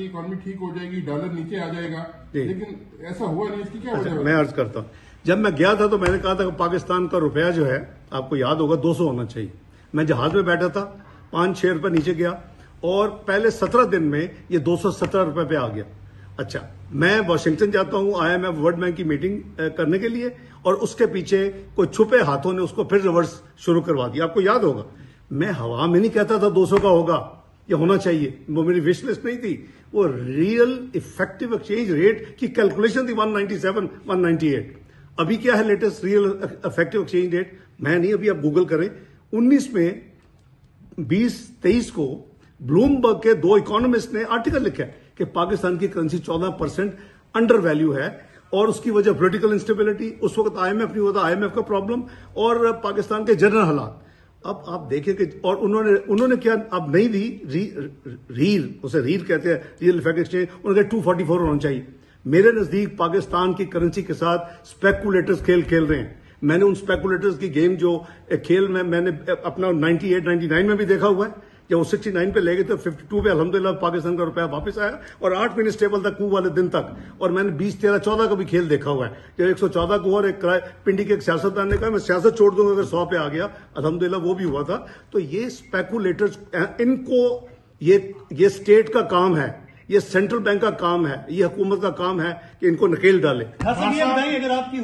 Economy ठीक हो जाएगी, डॉलर नीचे आ जाएगा, लेकिन ऐसा हुआ नहीं। इसकी क्या वजह है? मैं अर्ज करता हूँ, जब मैं गया था तो मैंने कहा था कि पाकिस्तान का रुपया जो है, आपको याद होगा, 200 होना चाहिए। मैं जहाज में बैठा था, 5-6 रुपए नीचे गया और पहले 17 दिन में ये 217 रुपए पे आ गया। अच्छा, मैं वाशिंगटन जाता हूं IMF वर्ल्ड बैंक की मीटिंग करने के लिए, और उसके पीछे कोई छुपे हाथों ने उसको फिर रिवर्स शुरू करवा दिया। आपको याद होगा, मैं हवा में नहीं कहता था 200 का होगा, ये होना चाहिए, वो मेरी विश लिस्ट नहीं थी, वो रियल इफेक्टिव एक्सचेंज रेट की कैलकुलेशन थी 197, 198। अभी क्या है latest real effective exchange rate? मैं नहीं, अभी आप गूगल करें। 19 में 20-23 को ब्लूमबर्ग के 2 इकोनॉमिस्ट ने आर्टिकल लिखा है कि पाकिस्तान की करेंसी 14% अंडर वैल्यू है, और उसकी वजह पॉलिटिकल इंस्टेबिलिटी, उस वक्त IMF नहीं होता, IMF का प्रॉब्लम, और पाकिस्तान के जनरल हालात। अब आप देखें कि, और उन्होंने क्या, अब नहीं दी रील, उसे रील कहते हैं, रियल इफेक्ट एक्सचेंज, उन्होंने 244 होना चाहिए। मेरे नजदीक पाकिस्तान की करेंसी के साथ स्पेकुलेटर्स खेल रहे हैं। मैंने उन स्पेकुलेटर्स की गेम जो खेल में मैंने अपना 98-99 में भी देखा हुआ है, जब वो 69 पे ले गए तो 52 पे अल्हम्दुलिल्लाह पाकिस्तान का रुपया वापस आया, और 8 महीने स्टेबल था कू वाले दिन तक। और मैंने 20-13-14 का भी खेल देखा हुआ है, जब 114 को, और एक पिंडी के एक सियासतदान ने कहा मैं सियासत छोड़ दूंगा अगर 100 पे आ गया, अल्हम्दुलिल्लाह वो भी हुआ था। तो ये स्पेकुलेटर्स, इनको ये स्टेट का काम है, ये सेंट्रल बैंक का काम है, ये हुकूमत का काम है कि इनको नकेल डाले। अगर आपकी